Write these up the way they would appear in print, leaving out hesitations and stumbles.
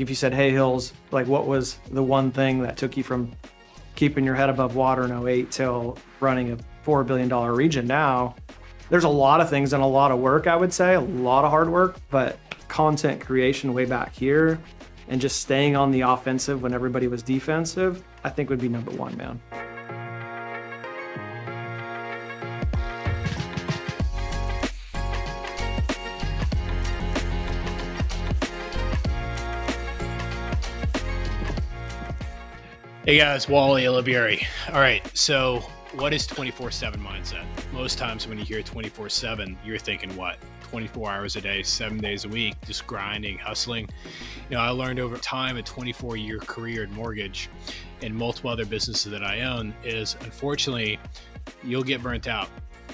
if you said, hey Hills, like what was the one thing that took you from keeping your head above water in '08 till running a $4 billion region now? There's a lot of things and a lot of work, I would say, a lot of hard work, but content creation way back here and just staying on the offensive when everybody was defensive, I think would be number one, man. Hey guys, Wally Elibiary. All right, so what is 24/7 mindset? Most times when you hear 24/7, you're thinking what? 24 hours a day, 7 days a week, just grinding, hustling. I learned over time, a 24-year career in mortgage and multiple other businesses that I own is, unfortunately, you'll get burnt out.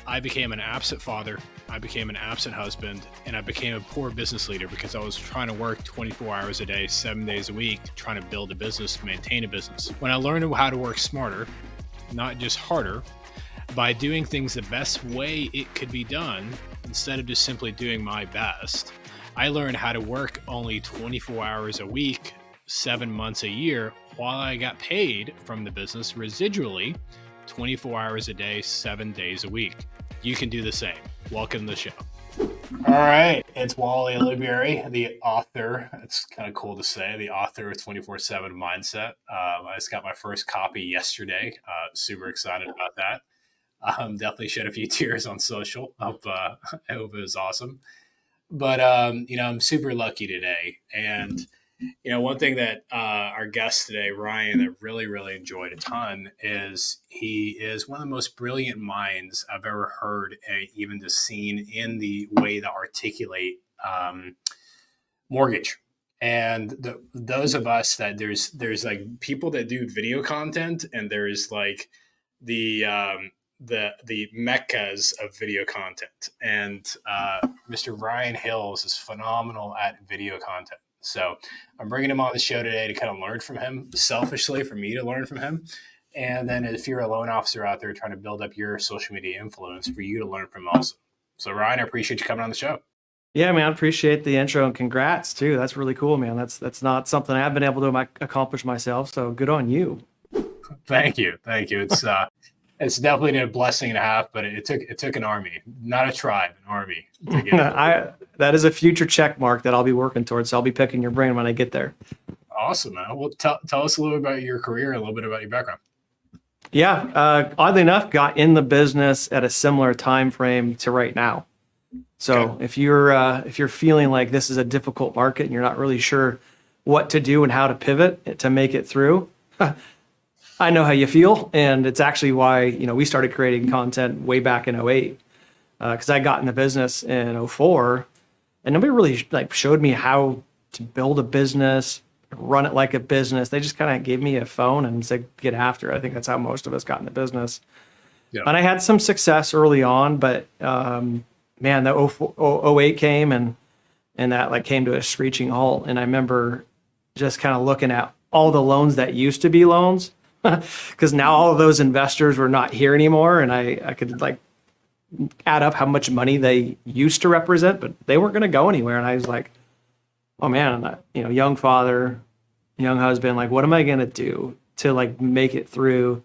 I became an absent father, I became an absent husband, and I became a poor business leader because I was trying to work 24 hours a day, 7 days a week, trying to build a business, maintain a business. When I learned how to work smarter, not just harder, by doing things the best way it could be done, instead of just simply doing my best, I learned how to work only 24 hours a week, 7 months a year, while I got paid from the business residually 24 hours a day, 7 days a week. You can do the same. Welcome to the show. All right. It's Wally Elibiary, the author. It's kind of cool to say, the author of 24/7 Mindset. I just got my first copy yesterday. Super excited about that. Definitely shed a few tears on social. I hope it was awesome. But, I'm super lucky today. And one thing that our guest today, Ryan, that really, really enjoyed a ton is he is one of the most brilliant minds I've ever heard, even just seen in the way to articulate mortgage. And those of us that there's like people that do video content, and there's like the meccas of video content. And Mr. Ryan Hills is phenomenal at video content. So I'm bringing him on the show today to kind of learn from him, selfishly for me to learn from him. And then if you're a loan officer out there trying to build up your social media influence, for you to learn from also. So Ryan, I appreciate you coming on the show. Yeah, man, I appreciate the intro and congrats too. That's really cool, man. That's not something I've been able to accomplish myself. So good on you. Thank you. It's definitely a blessing and a half, but it took an army, not a tribe, an army to get it. That is a future check mark that I'll be working towards. So I'll be picking your brain when I get there. Awesome, man. Well, tell us a little bit about your career and a little bit about your background. Yeah, oddly enough, got in the business at a similar time frame to right now. So okay. If you're feeling like this is a difficult market and you're not really sure what to do and how to pivot to make it through, I know how you feel, and it's actually why we started creating content way back in '08, because I got in the business in '04, and nobody really showed me how to build a business, run it like a business. They just kind of gave me a phone and said, get after it. I think that's how most of us got in the business. Yeah. And I had some success early on, but man, the 08 came and that came to a screeching halt. And I remember just kind of looking at all the loans that used to be loans, because now all of those investors were not here anymore. And I could add up how much money they used to represent, but they weren't going to go anywhere. And I was like, oh man, young father, young husband, what am I going to do to make it through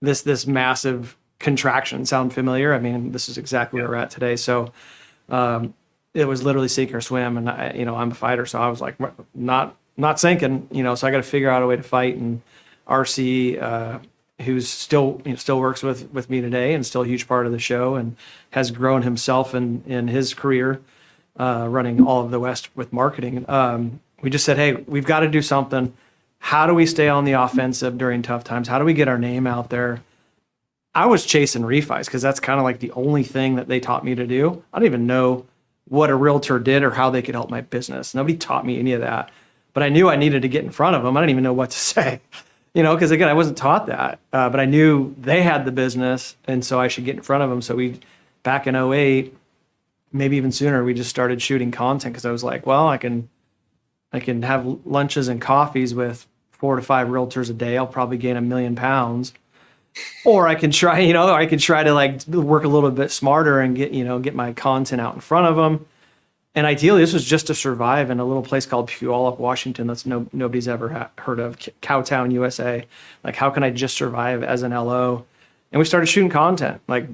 this massive contraction? Sound familiar? I mean, this is exactly where we're at today. So it was literally sink or swim. And I'm a fighter. So I was like, not sinking, so I got to figure out a way to fight. And RC, who's still works with me today and still a huge part of the show and has grown himself in his career, running all of the West with marketing. We just said, hey, we've got to do something. How do we stay on the offensive during tough times? How do we get our name out there? I was chasing refis because that's kind of the only thing that they taught me to do. I don't even know what a realtor did or how they could help my business. Nobody taught me any of that, but I knew I needed to get in front of them. I didn't even know what to say, because again, I wasn't taught that, but I knew they had the business, and so I should get in front of them. So back in '08, maybe even sooner, we just started shooting content because I was like, well, I can have lunches and coffees with 4 to 5 realtors a day. I'll probably gain 1 million pounds. Or I can try, to work a little bit smarter and get my content out in front of them. And ideally, this was just to survive in a little place called Puyallup, Washington. That's nobody's ever heard of. Cowtown, USA. Like, how can I just survive as an LO? And we started shooting content like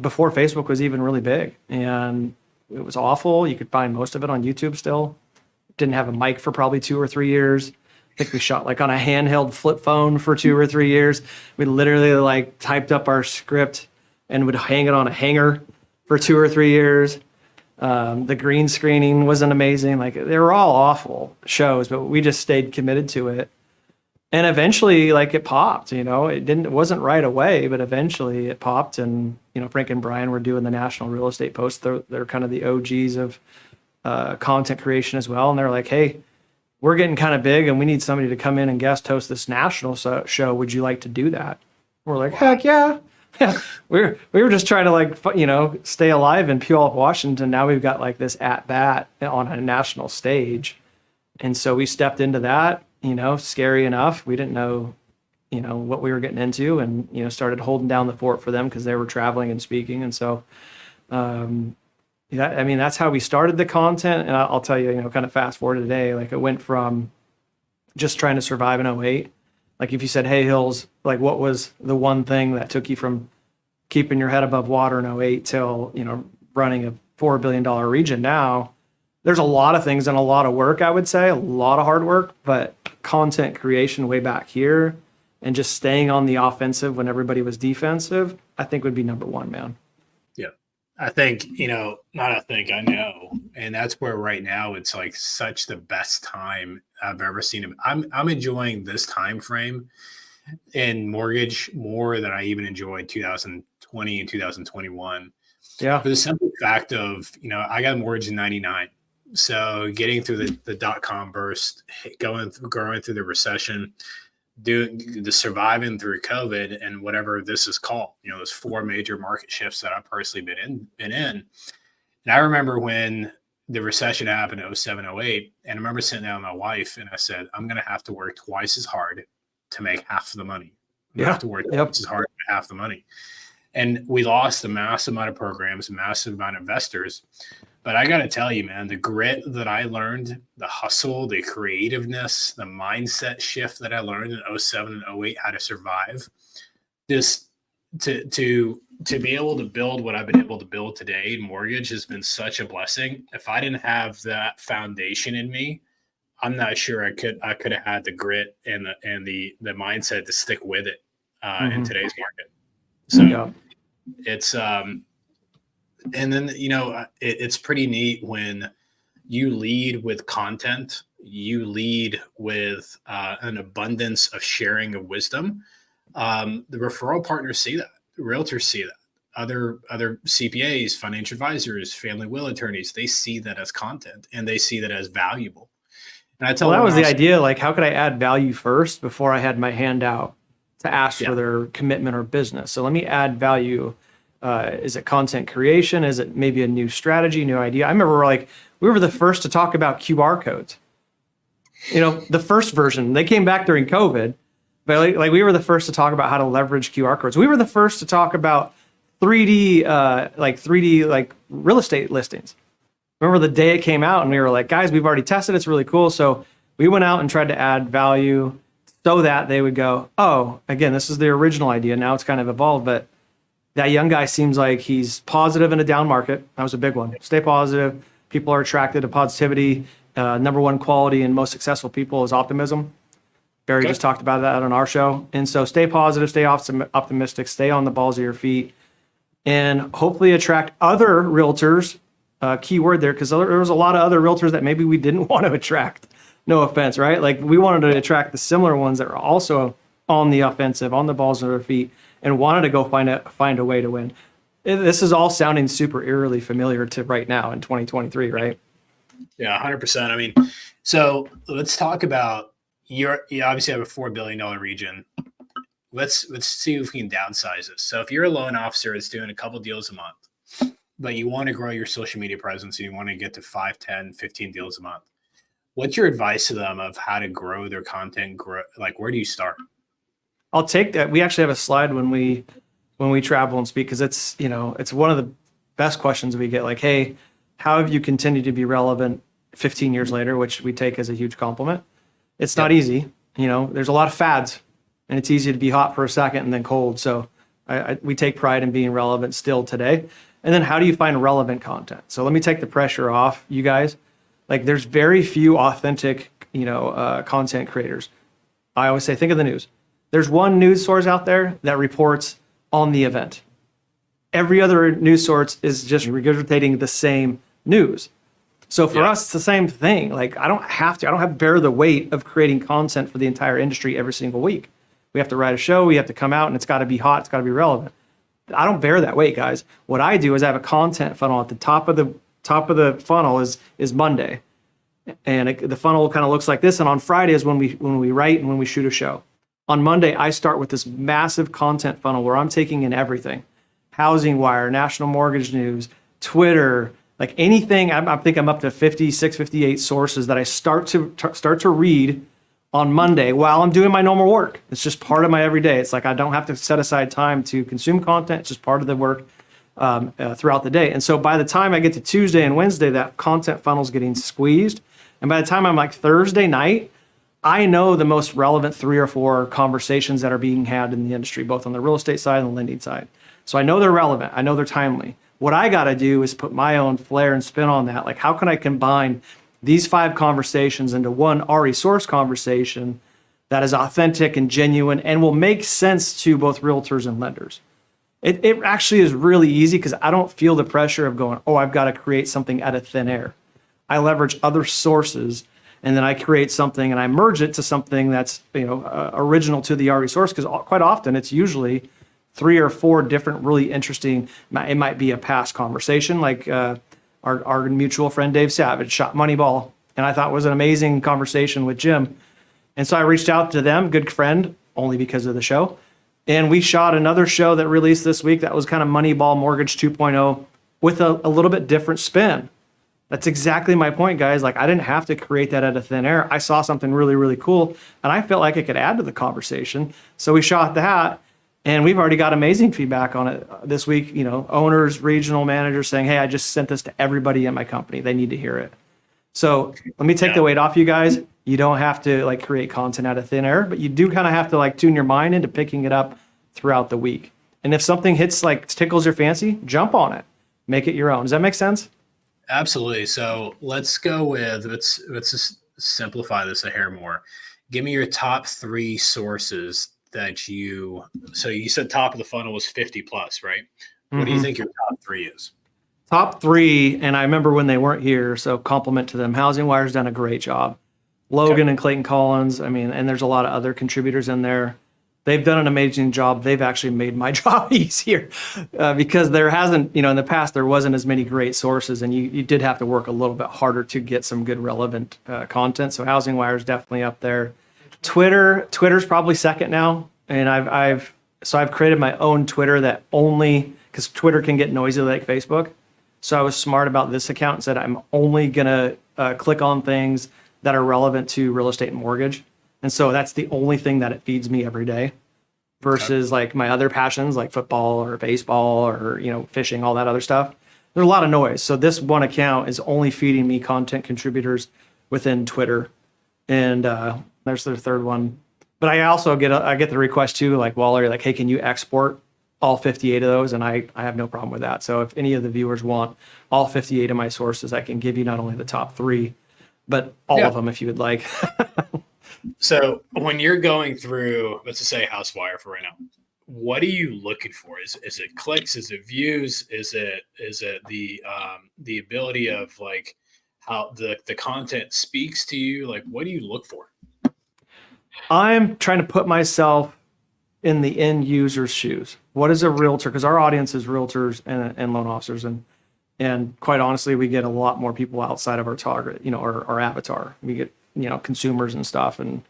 before Facebook was even really big, and it was awful. You could find most of it on YouTube still. Didn't have a mic for probably 2 or 3 years. I think we shot like on a handheld flip phone for 2 or 3 years. We literally like typed up our script and would hang it on a hanger for 2 or 3 years. The green screening wasn't amazing. Like, they were all awful shows, but we just stayed committed to it. And eventually, like, it popped, it wasn't right away, but eventually it popped. And, Frank and Brian were doing the National Real Estate Post. They're kind of the OGs of content creation as well. And they're like, hey, we're getting kind of big and we need somebody to come in and guest host this national show. Would you like to do that? We're like, heck yeah. Yeah, we were just trying to like, stay alive in Puyallup, Washington. Now we've got like this at bat on a national stage. And so we stepped into that, scary enough. We didn't know, what we were getting into, and, started holding down the fort for them because they were traveling and speaking. And so, that's how we started the content. And I'll tell you, kind of fast forward to today, like it went from just trying to survive in '08. Like if you said, hey, Hills, like what was the one thing that took you from keeping your head above water in '08 till, running a $4 billion region now? There's a lot of things and a lot of work, I would say, a lot of hard work, but content creation way back here and just staying on the offensive when everybody was defensive, I think would be number one, man. Yeah. I think, I know. And that's where right now it's like such the best time I've ever seen him. I'm enjoying this time frame in mortgage more than I even enjoyed 2020 and 2021. Yeah. For the simple fact of, I got a mortgage in 99. So getting through the dot-com burst, growing through the recession, doing the surviving through COVID and whatever this is called, those 4 major market shifts that I've personally been in. And I remember when the recession happened in 07, 08, and I remember sitting down with my wife and I said, I'm going to have to work twice as hard to make half the money. I have to work twice as hard to make half the money. And we lost a massive amount of programs, a massive amount of investors. But I got to tell you, man, the grit that I learned, the hustle, the creativeness, the mindset shift that I learned in 07 and 08, how to survive, this to be able to build what I've been able to build today in mortgage has been such a blessing. If I didn't have that foundation in me, I'm not sure I could have had the grit and the mindset to stick with it in today's market. So it's and then, it's pretty neat when you lead with content, you lead with an abundance of sharing of wisdom. The referral partners see that, the realtors see that, other CPAs, financial advisors, family will attorneys, they see that as content and they see that as valuable. And I tell them that was the idea. Like, how could I add value first before I had my hand out to ask for their commitment or business? So let me add value. Is it content creation? Is it maybe a new strategy, new idea? I remember we were the first to talk about QR codes. The first version, they came back during COVID, but like we were the first to talk about how to leverage QR codes. We were the first to talk about 3D real estate listings. Remember the day it came out and we were like, guys, we've already tested it. It's really cool. So we went out and tried to add value so that they would go, oh, again, this is the original idea. Now it's kind of evolved, but that young guy seems like he's positive in a down market. That was a big one. Stay positive. People are attracted to positivity. Number one quality in most successful people is optimism. Barry just talked about that on our show. And so stay positive, stay optimistic, stay on the balls of your feet, and hopefully attract other realtors. Keyword there, because there was a lot of other realtors that maybe we didn't want to attract. No offense, right? Like we wanted to attract the similar ones that are also on the offensive, on the balls of their feet, and wanted to go find a way to win. This is all sounding super eerily familiar to right now in 2023, right? Yeah, 100%. I mean, so let's talk about you obviously have a $4 billion region. Let's see if we can downsize this. So if you're a loan officer that's doing a couple deals a month, but you want to grow your social media presence and you want to get to 5, 10, 15 deals a month, what's your advice to them of how to grow their content? Like, where do you start? I'll take that. We actually have a slide when we travel and speak, because it's one of the best questions we get. Like, hey, how have you continued to be relevant 15 years later, which we take as a huge compliment. It's not easy. There's a lot of fads, and it's easy to be hot for a second and then cold. So we take pride in being relevant still today. And then how do you find relevant content? So let me take the pressure off you guys. Like, there's very few authentic, content creators. I always say, think of the news. There's one news source out there that reports on the event. Every other news source is just regurgitating the same news. So for us, it's the same thing. Like, I don't have to bear the weight of creating content for the entire industry every single week. We have to write a show, we have to come out, and it's got to be hot, it's got to be relevant. I don't bear that weight, guys. What I do is I have a content funnel. At the top of the funnel is Monday. And the funnel kind of looks like this. And on Friday is when we write and when we shoot a show. On Monday, I start with this massive content funnel where I'm taking in everything. Housing Wire, National Mortgage News, Twitter, like anything. I think I'm up to 56, 58 sources that I start to read on Monday while I'm doing my normal work. It's just part of my everyday. It's like I don't have to set aside time to consume content. It's just part of the work throughout the day. And so by the time I get to Tuesday and Wednesday, that content funnel's getting squeezed. And by the time I'm like Thursday night, I know the most relevant 3 or 4 conversations that are being had in the industry, both on the real estate side and the lending side. So I know they're relevant. I know they're timely. What I got to do is put my own flair and spin on that. Like, how can I combine these 5 conversations into one RE source conversation that is authentic and genuine and will make sense to both realtors and lenders? It actually is really easy because I don't feel the pressure of going, I've got to create something out of thin air. I leverage other sources, and then I create something and I merge it to something that's original to the RE source, because quite often it's usually 3 or 4 different really interesting. It might be a past conversation, like our mutual friend Dave Savage shot Moneyball, and I thought was an amazing conversation with Jim. And so I reached out to them, good friend, only because of the show. And we shot another show that released this week that was kind of Moneyball Mortgage 2.0 with a little bit different spin. That's exactly my point, guys. Like, I didn't have to create that out of thin air. I saw something really, really cool, and I felt like it could add to the conversation. So we shot that, and we've already got amazing feedback on it this week. Owners, regional managers saying, hey, I just sent this to everybody in my company. They need to hear it. So let me take the weight off you guys. You don't have to create content out of thin air, but you do kind of have to tune your mind into picking it up throughout the week. And if something hits tickles your fancy, jump on it. Make it your own. Does that make sense? Absolutely. So let's go with, let's just simplify this a hair more. Give me your top 3 sources that you said top of the funnel was 50 plus, right? What do you think your top 3 is? Top 3, and I remember when they weren't here, so compliment to them. Housing Wire's done a great job. Logan and Clayton Collins, and there's a lot of other contributors in there. They've done an amazing job. They've actually made my job easier because there hasn't, in the past, there wasn't as many great sources, and you did have to work a little bit harder to get some good relevant content. So Housing Wire is definitely up there. Twitter's probably second now, and I've created my own Twitter that only, because Twitter can get noisy like Facebook. So I was smart about this account and said I'm only gonna click on things that are relevant to real estate and mortgage. And so that's the only thing that it feeds me every day versus my other passions like football or baseball or, fishing, all that other stuff. There's a lot of noise. So this one account is only feeding me content contributors within Twitter. And there's the third one. But I also get the request too, Wally, hey, can you export all 58 of those? And I have no problem with that. So if any of the viewers want all 58 of my sources, I can give you not only the top 3, but all of them if you would like. So when you're going through, let's just say HouseWire for right now, what are you looking for? Is it clicks? Is it views? Is it the ability of how the content speaks to you? What do you look for? I'm trying to put myself in the end user's shoes. What is a realtor? Because our audience is realtors and loan officers, and quite honestly, we get a lot more people outside of our target, our avatar. We get consumers and stuff, and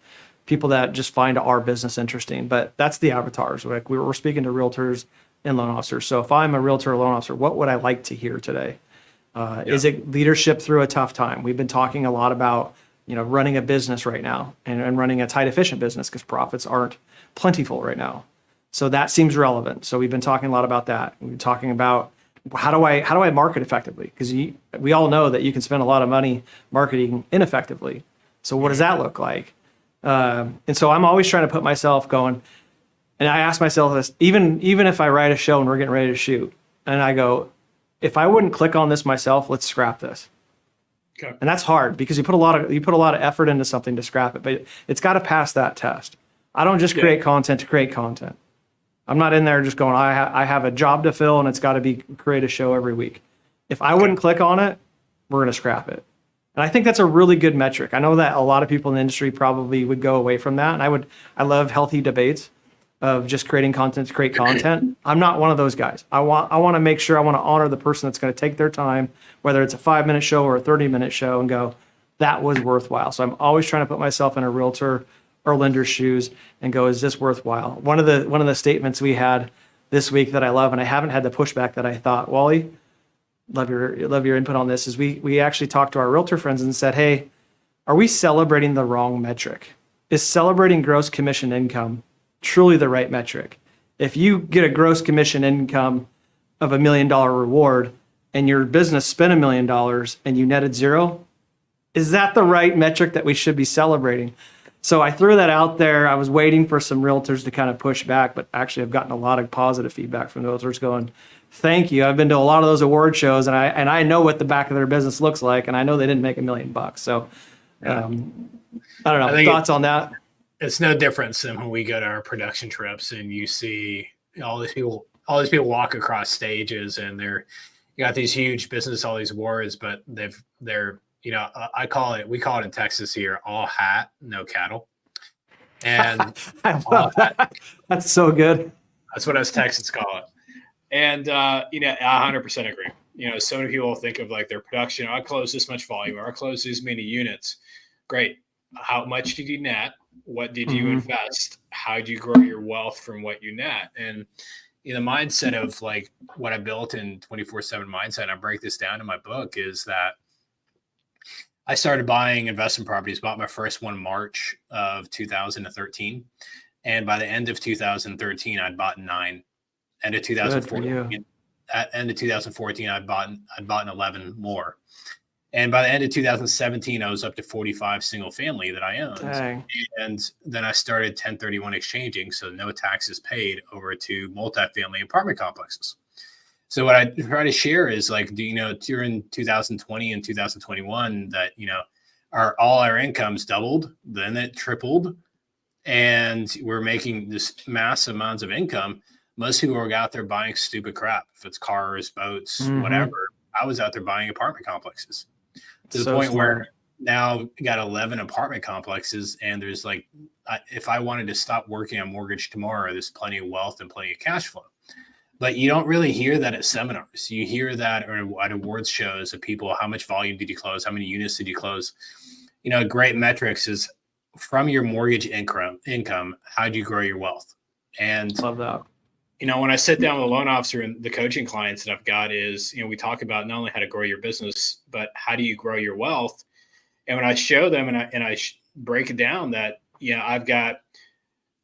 people that just find our business interesting. But that's the avatars. We're speaking to realtors and loan officers. So if I'm a realtor or loan officer, what would I like to hear today? Is it leadership through a tough time? We've been talking a lot about running a business right now and running a tight, efficient business because profits aren't plentiful right now. So that seems relevant. So we've been talking a lot about that. We've been talking about how do I market effectively? Because we all know that you can spend a lot of money marketing ineffectively. So what does that look like? And so I'm always trying to put myself going, and I ask myself this, even if I write a show and we're getting ready to shoot, and I go, if I wouldn't click on this myself, let's scrap this. Okay. And that's hard because you put a lot of effort into something to scrap it, but it's got to pass that test. I don't just create content to create content. I'm not in there just going, I have a job to fill and it's got to be create a show every week. If I wouldn't click on it, we're going to scrap it. And I think that's a really good metric. I know that a lot of people in the industry probably would go away from that. And I love healthy debates of just creating content to create content. I'm not one of those guys. I want to make sure I want to honor the person that's going to take their time, whether it's a 5-minute show or a 30-minute show, and go, that was worthwhile. So I'm always trying to put myself in a realtor or lender's shoes and go, is this worthwhile? One of the statements we had this week that I love, and I haven't had the pushback that I thought, Wally, love your input on this, is we actually talked to our realtor friends and said, hey, are we celebrating the wrong metric? Is celebrating gross commission income truly the right metric? If you get a gross commission income of $1 million reward and your business spent $1 million and you netted zero, is that the right metric that we should be celebrating? So I threw that out there. I was waiting for some realtors to kind of push back, but actually I've gotten a lot of positive feedback from realtors going, thank you. I've been to a lot of those award shows and I know what the back of their business looks like, and I know they didn't make $1 million. So I don't know. Thoughts on that? It's no different than when we go to our production trips and you see all these people walk across stages and you got these huge business, all these awards, but they're we call it in Texas here, all hat, no cattle. And I love that. That's so good. That's what us Texans call it. And I 100% agree. So many people think of like their production. I closed this much volume, or I closed this many units. Great. How much did you net? What did you invest? How do you grow your wealth from what you net? And the mindset of like what I built in 24/7 mindset, I break this down in my book, is that I started buying investment properties, bought my first one March of 2013. And by the end of 2013, I'd bought 9. End of 2014, I'd bought 11 more. And by the end of 2017, I was up to 45 single family that I owned. Dang. And then I started 1031 exchanging, so no taxes paid, over to multifamily apartment complexes. So what I try to share is like, during 2020 and 2021 that, all our incomes doubled, then it tripled, and we're making this massive amounts of income. Most people are out there buying stupid crap. If it's cars, boats, whatever, I was out there buying apartment complexes to the point where now we got 11 apartment complexes. And there's like, if I wanted to stop working on mortgage tomorrow, there's plenty of wealth and plenty of cash flow. But you don't really hear that at seminars. You hear that or at awards shows of people, how much volume did you close? How many units did you close? Great metrics is from your mortgage income, how do you grow your wealth? And love that. When I sit down with a loan officer and the coaching clients that I've got is, we talk about not only how to grow your business, but how do you grow your wealth? And when I show them and I break it down that, I've got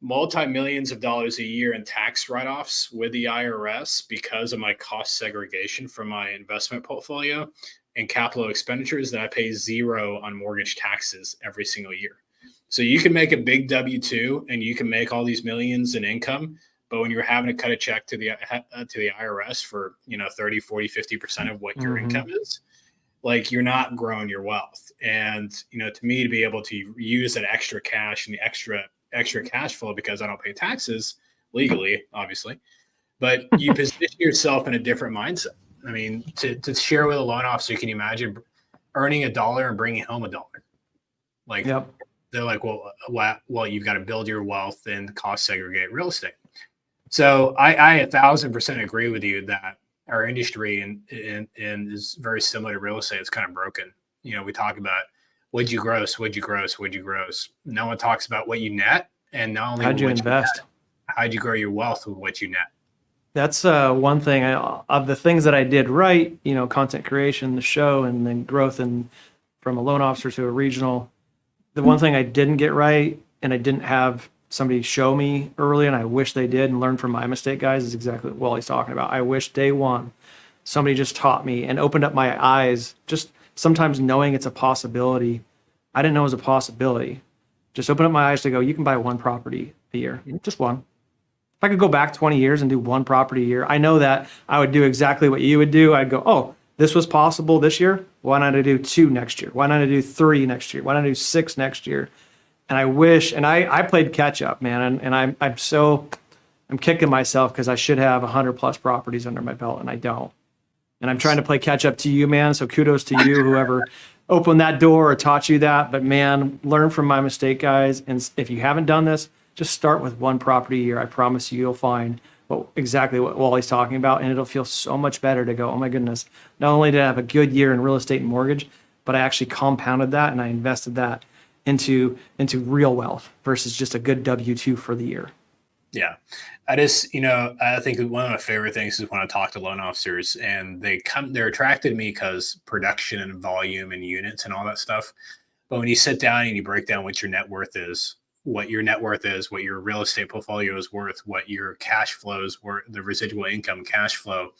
multi-millions of dollars a year in tax write-offs with the IRS because of my cost segregation from my investment portfolio and capital expenditures, that I pay 0 on mortgage taxes every single year. So you can make a big W-2 and you can make all these millions in income, but when you're having to cut a check to the IRS for 30, 40, 50% of what your income is, like, you're not growing your wealth. And to me, to be able to use that extra cash and the extra cash flow, because I don't pay taxes legally, obviously, but you position yourself in a different mindset. I mean, to share with a loan officer, can you imagine earning $1 and bringing home $1? Like, they're like, well, you've got to build your wealth and cost segregate real estate. So I 1,000% agree with you that our industry and is very similar to real estate. It's kind of broken. We talk about what'd you gross. No one talks about what you net, and not only how'd you invest. How'd you grow your wealth with what you net? That's one thing of the things that I did right. Content creation, the show, and then growth, and from a loan officer to a regional. The one thing I didn't get right, and I didn't have somebody show me early, and I wish they did and learn from my mistake, guys, is exactly what Wally's talking about. I wish day one somebody just taught me and opened up my eyes. Just sometimes knowing it's a possibility. I didn't know it was a possibility. Just open up my eyes to go, you can buy one property a year, just one. If I could go back 20 years and do one property a year, I know that I would do exactly what you would do. I'd go, oh, this was possible this year. Why not I do 2 next year? Why not I do 3 next year? Why not I do 6 next year? And I wish, and I played catch up, man. And I'm kicking myself because I should have 100 plus properties under my belt and I don't. And I'm trying to play catch up to you, man. So kudos to you, whoever opened that door or taught you that. But man, learn from my mistake, guys. And if you haven't done this, just start with one property a year. I promise you, you'll find exactly what Wally's talking about. And it'll feel so much better to go, oh my goodness, not only did I have a good year in real estate and mortgage, but I actually compounded that and I invested that into real wealth versus just a good W-2 for the year. Yeah. I think one of my favorite things is when I talk to loan officers and they're attracted to me because production and volume and units and all that stuff. But when you sit down and you break down what your net worth is, what your real estate portfolio is worth, what your cash flows were, the residual income cash flow,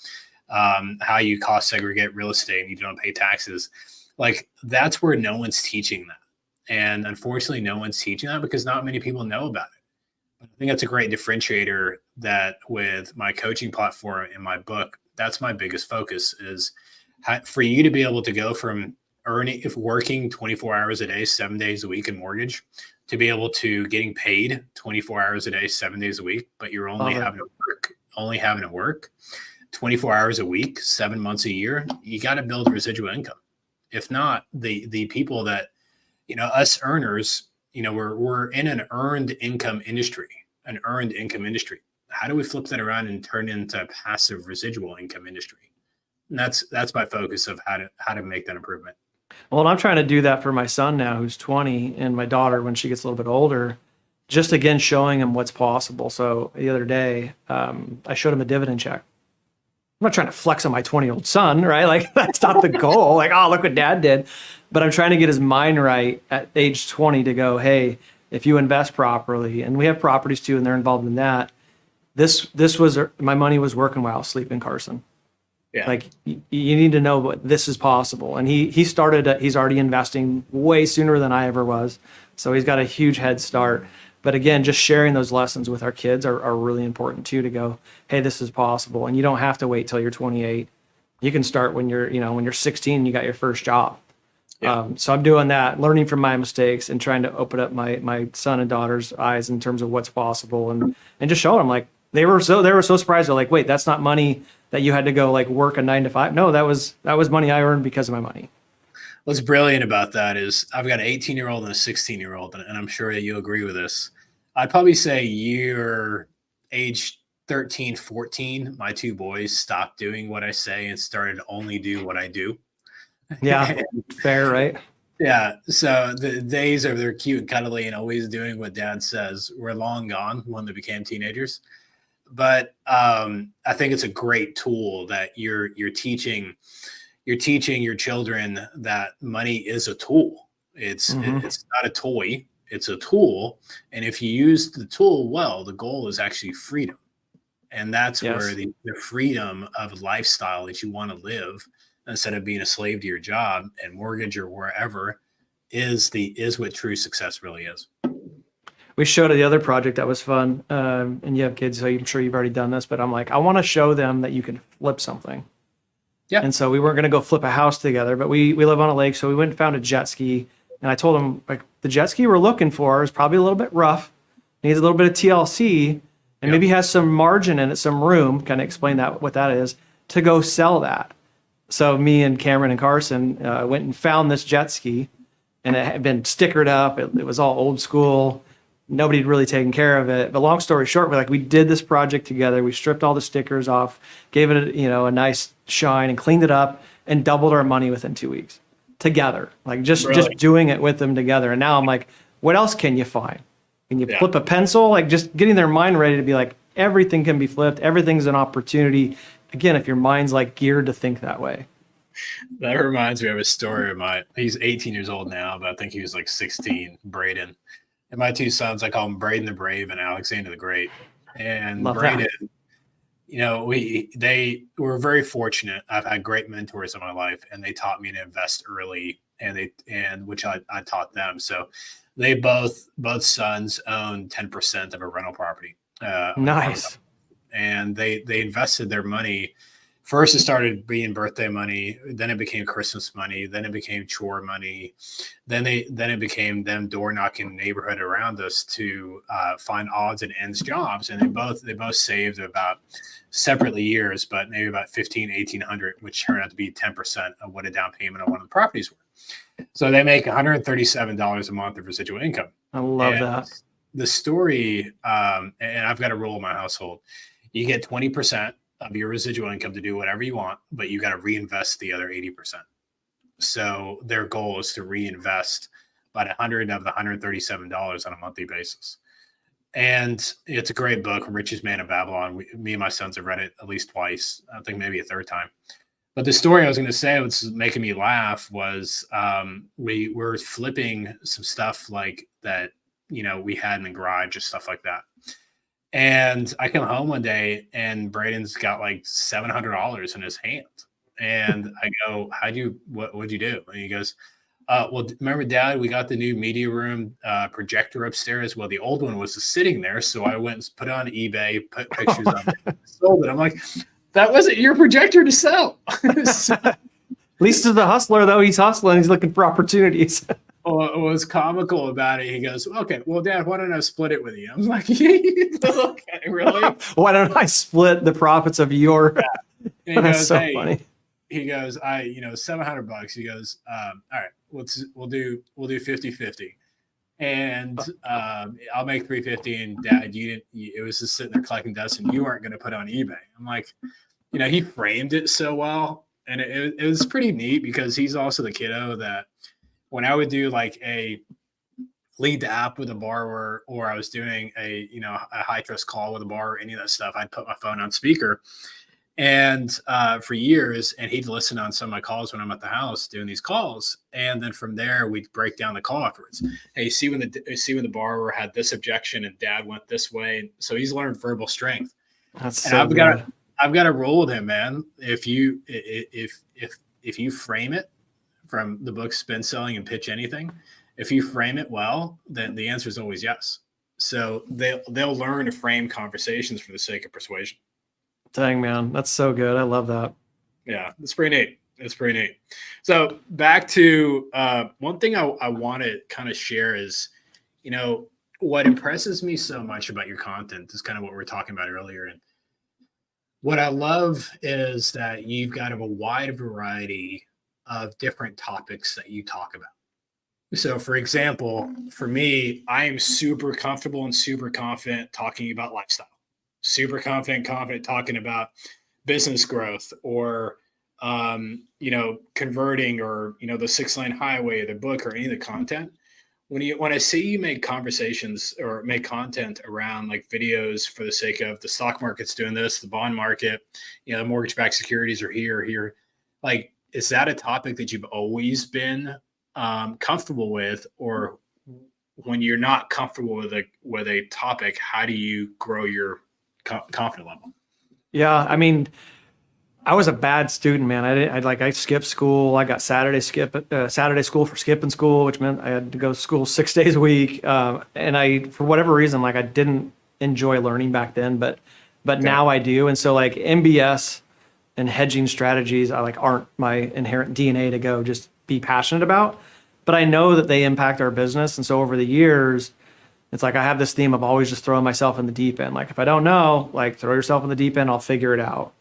how you cost segregate real estate and you don't pay taxes, like that's where no one's teaching that. And unfortunately, no one's teaching that because not many people know about it. I think that's a great differentiator that with my coaching platform in my book, that's my biggest focus is for you to be able to go from working 24 hours a day, 7 days a week in mortgage to be able to getting paid 24 hours a day, 7 days a week, but you're only having to work 24 hours a week, 7 months a year. You got to build residual income. If not, the people that, us earners, we're in an earned income industry. How do we flip that around and turn it into a passive residual income industry? And that's my focus of how to make that improvement. Well, and I'm trying to do that for my son now, who's 20, and my daughter when she gets a little bit older, just again showing him what's possible. So the other day, I showed him a dividend check. I'm not trying to flex on my 20-year-old son, right? Like that's not the goal. Like, oh, look what dad did. But I'm trying to get his mind right at age 20 to go, hey, if you invest properly, and we have properties too, and they're involved in that. This was my money was working while I was sleeping, Carson. Yeah. Like you need to know what this is possible. And he's already investing way sooner than I ever was. So he's got a huge head start. But again, just sharing those lessons with our kids are really important too, to go, hey, this is possible. And you don't have to wait till you're 28. You can start when you're 16 and you got your first job. Yeah. So I'm doing that, learning from my mistakes and trying to open up my son and daughter's eyes in terms of what's possible and just showing them, like, they were so surprised. They're like, wait, that's not money that you had to go like work a 9 to 5. No, that was money I earned because of my money. What's brilliant about that is I've got an 18-year-old and a 16-year-old, and I'm sure that you agree with this. I'd probably say year age 13, 14, my 2 boys stopped doing what I say and started to only do what I do. Yeah, fair, right? Yeah. So the days of they're cute and cuddly and always doing what dad says were long gone when they became teenagers. But I think it's a great tool that you're teaching your children that money is a tool. It's not a toy. It's a tool. And if you use the tool well, the goal is actually freedom. And that's where the freedom of lifestyle that you want to live instead of being a slave to your job and mortgage or wherever is what true success really is. We showed the other project that was fun. And you have kids, so I'm sure you've already done this, but I'm like, I want to show them that you can flip something. Yeah. And so we weren't going to go flip a house together, but we live on a lake. So we went and found a jet ski. And I told him, like, the jet ski we're looking for is probably a little bit rough, needs a little bit of TLC, and maybe has some margin in it, some room, kind of explain what that is, to go sell that. So me and Cameron and Carson went and found this jet ski, and it had been stickered up. It was all old school. Nobody had really taken care of it. But long story short, we did this project together. We stripped all the stickers off, gave it a nice shine, and cleaned it up, and doubled our money within 2 weeks together. Like just doing it with them together. And now I'm like, what else can you find? Can you flip a pencil? Like just getting their mind ready to be like, everything can be flipped. Everything's an opportunity. Again, if your mind's like geared to think that way. That reminds me of a story of he's 18 years old now, but I think he was like 16, Braden. And my 2 sons, I call him Braden the Brave and Alexander the Great. And Love Braden, they were very fortunate. I've had great mentors in my life, and they taught me to invest early, and which I taught them. So they both sons own 10% of a rental property. Nice. And they invested their money. First, it started being birthday money. Then it became Christmas money. Then it became chore money. Then it became them door knocking the neighborhood around us to find odds and ends jobs. And they both saved about separately years, but maybe about 1,100, which turned out to be 10% of what a down payment on one of the properties were. So they make $137 a month of residual income. I love that. The story, and I've got a rule in my household: you get 20% of your residual income to do whatever you want, but you got to reinvest the other 80%. So their goal is to reinvest about 100 of the $137 on a monthly basis. And it's a great book, Richest Man in Babylon. Me and my sons have read it at least twice, I think maybe a third time. But the story I was going to say, what's making me laugh, was we were flipping some stuff like that, we had in the garage, just stuff like that. And I come home one day and Braden's got like $700 in his hand. And I go, what'd you do? And he goes, well, remember, Dad, we got the new media room projector upstairs. Well, the old one was sitting there. So I went and put it on eBay, put pictures on it, sold it. I'm like, that wasn't your projector to sell. So, at least to the hustler, though, he's hustling. He's looking for opportunities. what was comical about it, he goes, okay, well, Dad, why don't I split it with you? I'm like, okay, really? Why don't I split the profits of your... Yeah. That's goes, so funny. He goes, $700. He goes, all right, we'll do 50-50. And I'll make 350. And Dad, it was just sitting there collecting dust, and you weren't going to put it on eBay. I'm like, he framed it so well. And it was pretty neat, because he's also the kiddo that when I would do like a lead the app with a borrower, or I was doing a high trust call with a borrower, any of that stuff, I'd put my phone on speaker. And for years, and he'd listen on some of my calls when I'm at the house doing these calls. And then from there, we'd break down the call afterwards. Hey, see when the borrower had this objection and Dad went this way. And so he's learned verbal strength. That's and so I've got a rule with him, man. If you frame it from the book Spin Selling and Pitch Anything, if you frame it well, then the answer is always yes. So they'll learn to frame conversations for the sake of persuasion. Dang, man, that's so good. I love that. Yeah, it's pretty neat. It's pretty neat. So back to one thing I want to kind of share is, what impresses me so much about your content is kind of what we were talking about earlier. And what I love is that you've got a wide variety of different topics that you talk about. So, for example, for me, I am super comfortable and super confident talking about lifestyle. Super confident talking about business growth, or converting, or the 6-lane highway, the book, or any of the content. When I see you make conversations or make content around like videos for the sake of the stock market's doing this, the bond market, the mortgage-backed securities are here, like, is that a topic that you've always been comfortable with, or when you're not comfortable with a topic, how do you grow your confidence level? Yeah, I mean, I was a bad student, man. I skipped school. I got Saturday school for skipping school, which meant I had to go to school 6 days a week. And I, for whatever reason, like, I didn't enjoy learning back then, but now I do. And so like MBS and hedging strategies, aren't my inherent DNA to go just be passionate about, but I know that they impact our business. And so over the years, it's like I have this theme of always just throwing myself in the deep end. Like, if I don't know, like, throw yourself in the deep end, I'll figure it out.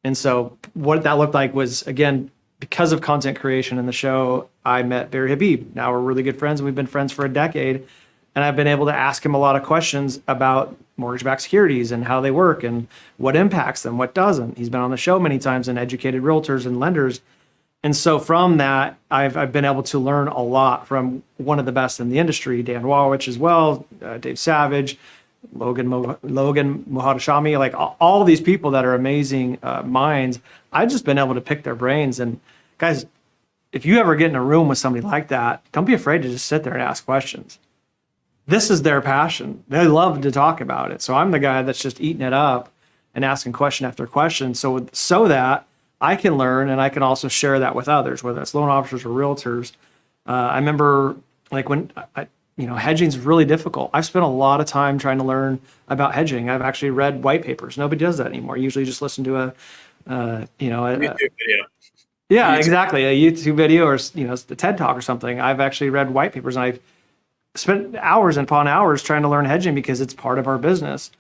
And so what that looked like was, again, because of content creation in the show, I met Barry Habib. Now we're really good friends, and we've been friends for a decade. And I've been able to ask him a lot of questions about mortgage-backed securities and how they work and what impacts them, what doesn't. He's been on the show many times and educated realtors and lenders. And so from that, I've been able to learn a lot from one of the best in the industry, Dan Wawich as well, Dave Savage, Logan Muhadashami, like all these people that are amazing minds. I've just been able to pick their brains. And guys, if you ever get in a room with somebody like that, don't be afraid to just sit there and ask questions. This is their passion. They love to talk about it. So I'm the guy that's just eating it up and asking question after question. So that I can learn and I can also share that with others, whether it's loan officers or realtors. I remember like when hedging is really difficult. I've spent a lot of time trying to learn about hedging. I've actually read white papers. Nobody does that anymore. Usually just listen to a YouTube video. yeah, YouTube. exactly. A YouTube video or, a TED talk or something. I've actually read white papers and I've spent hours upon hours trying to learn hedging because it's part of our business.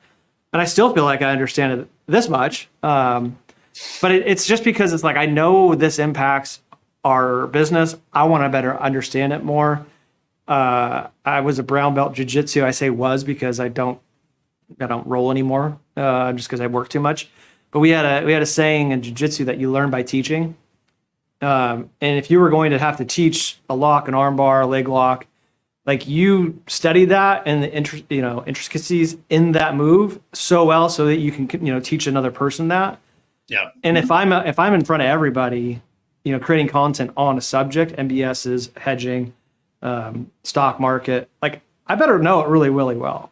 And I still feel like I understand it this much. But it's just because it's like, I know this impacts our business. I want to better understand it more. I was a brown belt jiu-jitsu. I say was because I don't roll anymore, just because I work too much. But we had a saying in jiu-jitsu that you learn by teaching. And if you were going to have to teach a lock, an arm bar, a leg lock, like you study that and the intricacies in that move so well, so that you can teach another person that. Yeah. And if I'm in front of everybody, creating content on a subject, MBSs, hedging, stock market, like I better know it really, really well.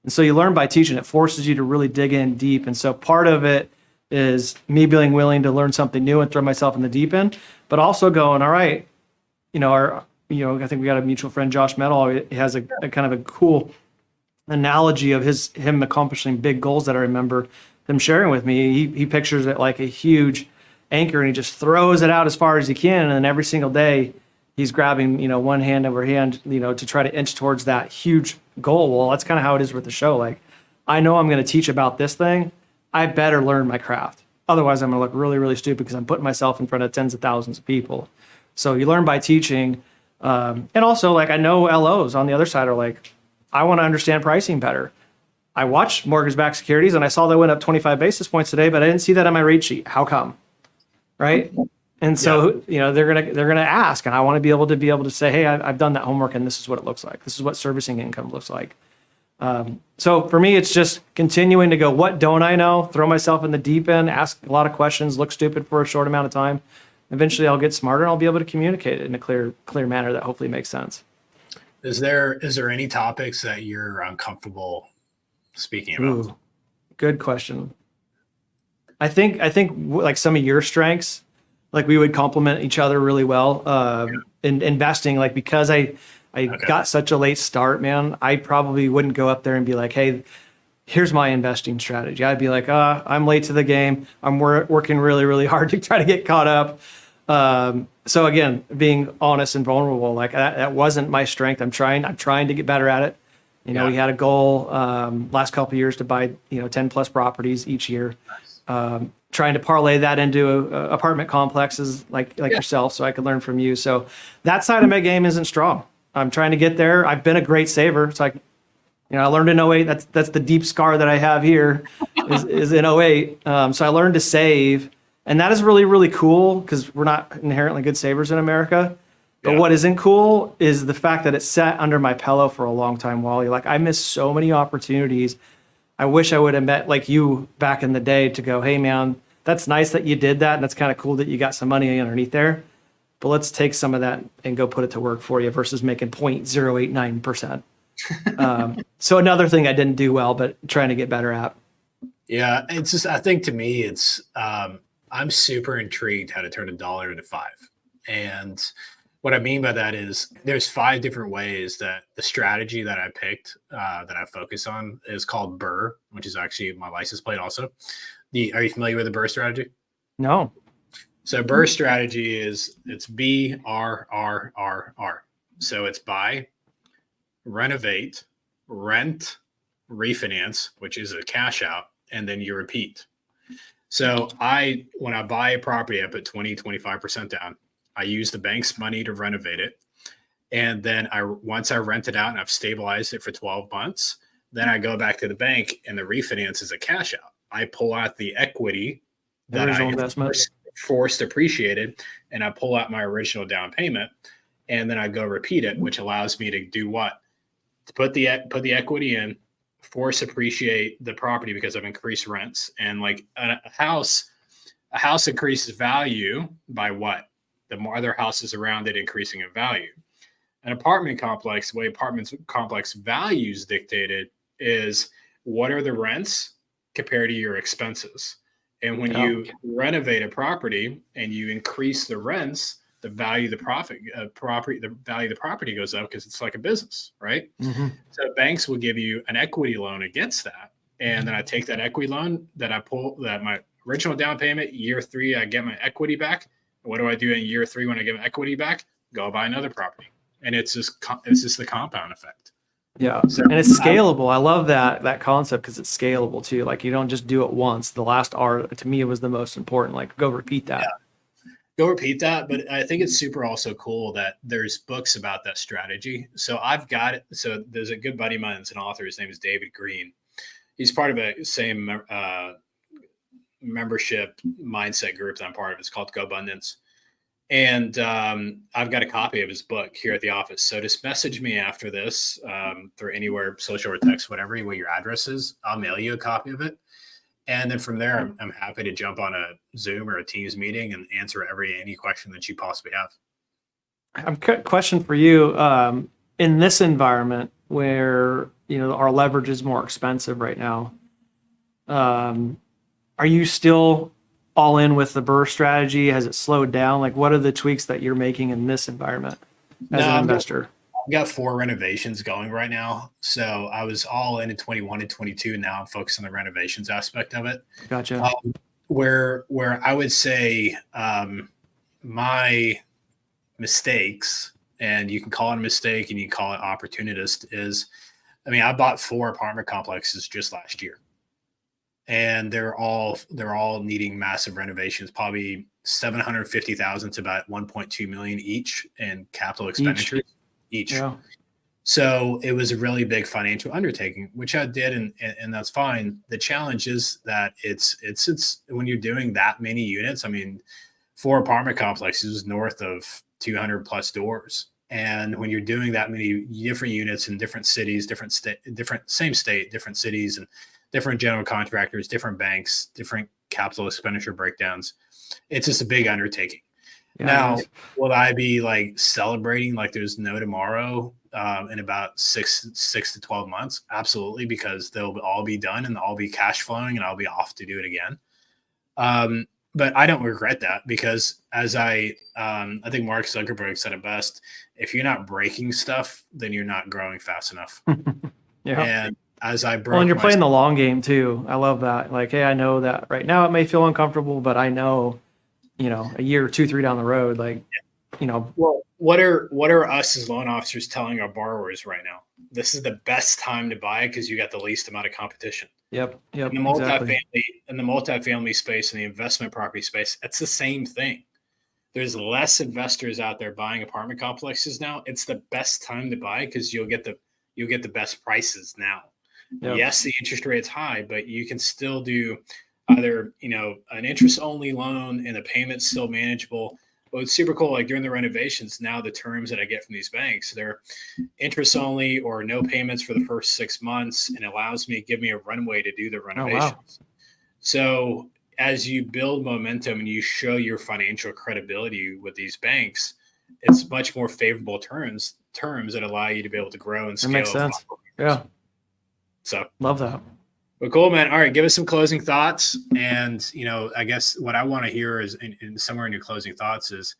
And so you learn by teaching. It forces you to really dig in deep. And so part of it is me being willing to learn something new and throw myself in the deep end, but also going, all right, I think we got a mutual friend, Josh Medall. He has a kind of a cool analogy of him accomplishing big goals that I remember him sharing with me. He pictures it like a huge anchor and he just throws it out as far as he can. And then every single day he's grabbing, one hand over hand, to try to inch towards that huge goal. Well, that's kind of how it is with the show. Like, I know I'm going to teach about this thing. I better learn my craft. Otherwise, I'm going to look really, really stupid because I'm putting myself in front of tens of thousands of people. So you learn by teaching. And also, like, I know LOs on the other side are like, I want to understand pricing better. I watched mortgage-backed securities and I saw they went up 25 basis points today, but I didn't see that on my rate sheet. How come? Right? And so, they're gonna ask, and I want to be able to say, hey, I've done that homework, and this is what it looks like. This is what servicing income looks like. So for me, it's just continuing to go, what don't I know? Throw myself in the deep end, ask a lot of questions, look stupid for a short amount of time. Eventually, I'll get smarter, and I'll be able to communicate it in a clear manner that hopefully makes sense. Is there any topics that you're uncomfortable speaking about? Ooh, good question. I think like some of your strengths, like we would complement each other really well. In investing, like because I got such a late start, man, I probably wouldn't go up there and be like, hey, here's my investing strategy. I'd be like, I'm late to the game. I'm working really, really hard to try to get caught up. So again, being honest and vulnerable, like that wasn't my strength. I'm trying to get better at it. We had a goal last couple of years to buy 10 plus properties each year. Trying to parlay that into apartment complexes like yourself, so I could learn from you. So that side of my game isn't strong. I'm trying to get there. I've been a great saver. It's like, I learned in 08. That's the deep scar that I have here is in 08. So I learned to save, and that is really, really cool because we're not inherently good savers in America. But what isn't cool is the fact that it sat under my pillow for a long time, Wally. Like, I missed so many opportunities. I wish I would have met like you back in the day to go, hey man, that's nice that you did that. And that's kind of cool that you got some money underneath there, but let's take some of that and go put it to work for you versus making 0.089%. So another thing I didn't do well, but trying to get better at. Yeah. It's just, I think to me, it's, I'm super intrigued how to turn $1 into $5. And what I mean by that is there's 5 different ways that the strategy that I picked, that I focus on is called BRRRR, which is actually my license plate also. Are you familiar with the BRRRR strategy? No. So BRRRR strategy it's BRRRR. So it's buy, renovate, rent, refinance, which is a cash out, and then you repeat. So when I buy a property, I put 25% down. I use the bank's money to renovate it. And then once I rent it out and I've stabilized it for 12 months, then I go back to the bank and the refinance is a cash out. I pull out the equity that I forced appreciated, and I pull out my original down payment, and then I go repeat it, which allows me to do what? To put the equity in, force appreciate the property because I've increased rents. And like a house increases value by what? The more other houses around it increasing in value. An apartment complex, the way apartment complex values dictated is what are the rents compared to your expenses. And when Yeah. you renovate a property and you increase the rents, the value of the the value of the property goes up because it's like a business, right? Hmm. So banks will give you an equity loan against that. And then I take that equity loan that I pull that my original down payment, year 3, I get my equity back. What do I do in year 3 when I get my equity back? Go buy another property. And it's just the compound effect. Yeah. So And it's scalable. I love that concept because it's scalable too. Like you don't just do it once. The last R to me was the most important. Like go repeat that. go repeat that. But I think it's super also cool that there's books about that strategy. So I've got it. So there's a good buddy of mine that's an author. His name is David Green. He's part of a same membership mindset group that I'm part of. It's called Go Abundance. And I've got a copy of his book here at the office. So just message me after this through anywhere, social or text, whatever your address is. I'll mail you a copy of it. And then from there, I'm happy to jump on a Zoom or a Teams meeting and answer any question that you possibly have. Question for you. In this environment where, our leverage is more expensive right now, are you still all in with the BRRRR strategy? Has it slowed down? Like, what are the tweaks that you're making in this environment as an investor? I've got 4 renovations going right now. So I was all in 21 and 22. Now I'm focused on the renovations aspect of it. Gotcha. Where I would say my mistakes, and you can call it a mistake and you can call it opportunist, is, I bought 4 apartment complexes just last year. And they're all needing massive renovations, probably 750,000 to about 1.2 million each in capital expenditures each. Yeah. So it was a really big financial undertaking, which I did, and that's fine. The challenge is that it's when you're doing that many units. 4 apartment complexes north of 200 plus doors, and when you're doing that many different units in different cities, different same state, different cities, and different general contractors, different banks, different capital expenditure breakdowns, it's just a big undertaking. Yeah, now, will I be like celebrating like there's no tomorrow in about 6 to 12 months? Absolutely, because they'll all be done and all be cash flowing and I'll be off to do it again. But I don't regret that, because as I think Mark Zuckerberg said it best, if you're not breaking stuff, then you're not growing fast enough. Yeah. And as I broke, Well, and you're playing the long game too. I love that. Like, hey, I know that right now it may feel uncomfortable, but I know, a year, 2, 3 down the road, Well, what are us as loan officers telling our borrowers right now? This is the best time to buy because you got the least amount of competition. Yep. In the multifamily space and the investment property space, it's the same thing. There's less investors out there buying apartment complexes now. It's the best time to buy because you'll get the best prices now. Yep. Yes, the interest rate's high, but you can still do either, an interest only loan and the payment's still manageable. But it's super cool. Like during the renovations, now the terms that I get from these banks, they're interest only or no payments for the first 6 months, and allows me to give me a runway to do the renovations. Oh, wow. So as you build momentum and you show your financial credibility with these banks, it's much more favorable terms that allow you to be able to grow and scale. That makes sense. Yeah. So love that. Well, cool, man. All right, give us some closing thoughts. And, I guess what I want to hear is in somewhere in your closing thoughts is,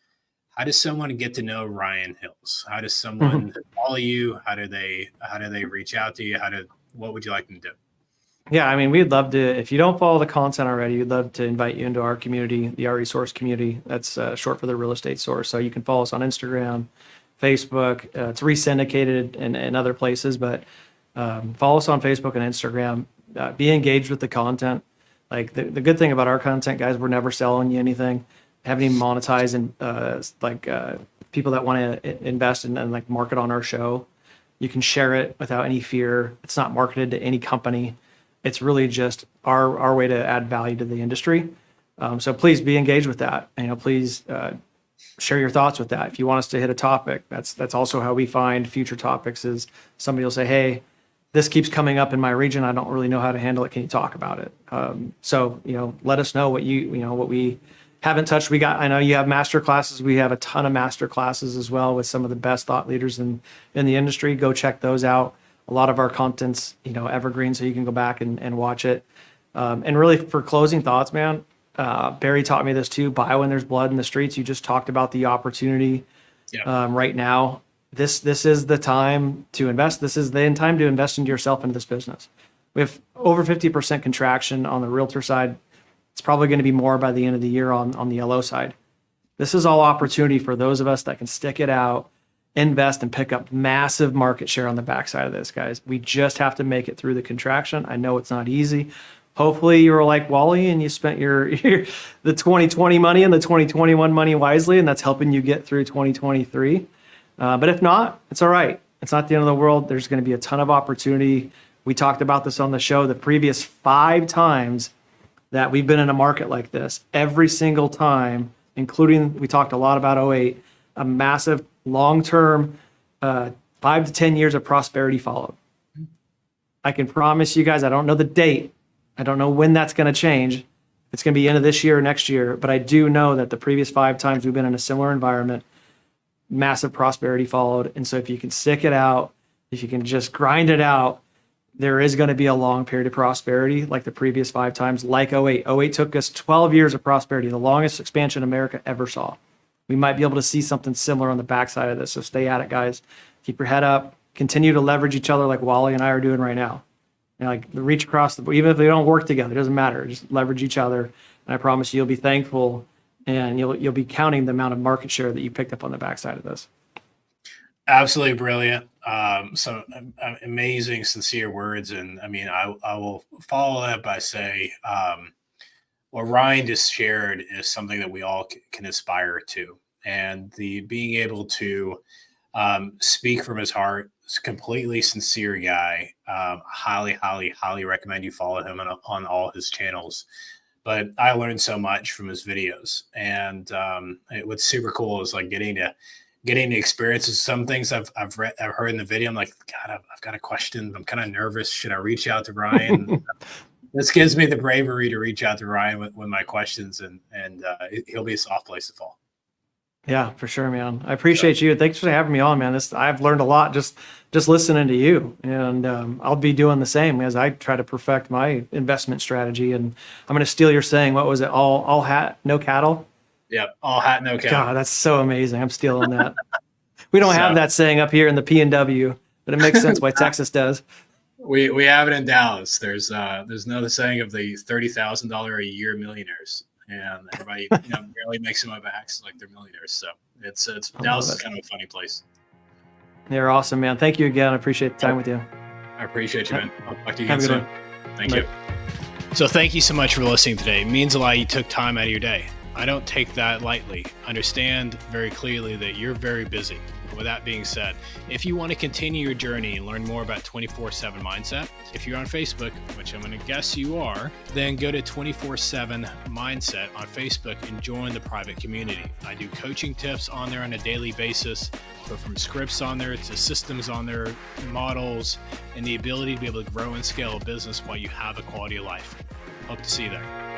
how does someone get to know Ryan Hills? How does someone follow you? How do they reach out to you? What would you like them to do? Yeah, we'd love to, if you don't follow the content already, we'd love to invite you into our community, the RE Source community. That's short for the Real Estate Source. So you can follow us on Instagram, Facebook. It's re-syndicated in other places, but follow us on Facebook and Instagram. Be engaged with the content. Like the good thing about our content, guys, we're never selling you anything. Haven't even monetized and people that want to invest and like market on our show. You can share it without any fear. It's not marketed to any company. It's really just our way to add value to the industry. So please be engaged with that. Please share your thoughts with that. If you want us to hit a topic, that's also how we find future topics. Is somebody will say, hey, this keeps coming up in my region. I don't really know how to handle it. Can you talk about it? So let us know what what we haven't touched. I know you have master classes. We have a ton of master classes as well with some of the best thought leaders in the industry. Go check those out. A lot of our content's evergreen, so you can go back and watch it. And really for closing thoughts, man, Barry taught me this too. Buy when there's blood in the streets. You just talked about the opportunity right now. This is the time to invest. This is the time to invest into yourself, into this business. We have over 50% contraction on the realtor side. It's probably going to be more by the end of the year on the LO side. This is all opportunity for those of us that can stick it out, invest, and pick up massive market share on the backside of this, guys. We just have to make it through the contraction. I know it's not easy. Hopefully you were like Wally and you spent the 2020 money and the 2021 money wisely, and that's helping you get through 2023. But if not, it's all right. It's not the end of the world. There's going to be a ton of opportunity. We talked about this on the show. The previous 5 times that we've been in a market like this, every single time, including we talked a lot about '08, a massive long-term 5 to 10 years of prosperity followed. I can promise you guys, I don't know the date. I don't know when that's going to change. It's going to be end of this year or next year, but I do know that the previous 5 times we've been in a similar environment, massive prosperity followed. And so if you can stick it out, if you can just grind it out, there is going to be a long period of prosperity like the previous 5 times, like '08. '08 took us 12 years of prosperity, the longest expansion America ever saw. We might be able to see something similar on the backside of this. So stay at it, guys. Keep your head up. Continue to leverage each other like Wally and I are doing right now. And like reach across even if they don't work together, it doesn't matter. Just leverage each other. And I promise you'll be thankful and you'll be counting the amount of market share that you picked up on the backside of this. Absolutely brilliant. Some amazing, sincere words. And I mean, I will follow that by say, what Ryan just shared is something that we all can aspire to. And the being able to speak from his heart, is a completely sincere guy. Highly recommend you follow him on all his channels. But I learned so much from his videos. And what's super cool is like getting to experience some things I've heard in the video. I'm like, God, I've got a question. I'm kind of nervous. Should I reach out to Ryan? This gives me the bravery to reach out to Ryan with my questions, and he'll be a soft place to fall. Yeah, for sure, man. I appreciate you. Thanks for having me on, man. I've learned a lot just listening to you, and I'll be doing the same as I try to perfect my investment strategy. And I'm going to steal your saying. What was it? All hat, no cattle. Yep, all hat, no cattle. God, that's so amazing. I'm stealing that. We don't have that saying up here in the PNW, but it makes sense why Texas does. We have it in Dallas. There's another saying of the $30,000 a year millionaires, and everybody barely makes them up acts like they're millionaires. So it's Dallas is kind of a funny place. They're awesome, man. Thank you again. I appreciate the time with you. I appreciate you, man. I'll talk to you again soon. Thank you. So thank you so much for listening today. It means a lot you took time out of your day. I don't take that lightly. Understand very clearly that you're very busy. With that being said, if you want to continue your journey and learn more about 24/7 Mindset, if you're on Facebook, which I'm going to guess you are, then go to 24/7 Mindset on Facebook and join the private community. I do coaching tips on there on a daily basis, but from scripts on there to systems on there, models, and the ability to be able to grow and scale a business while you have a quality of life. Hope to see you there.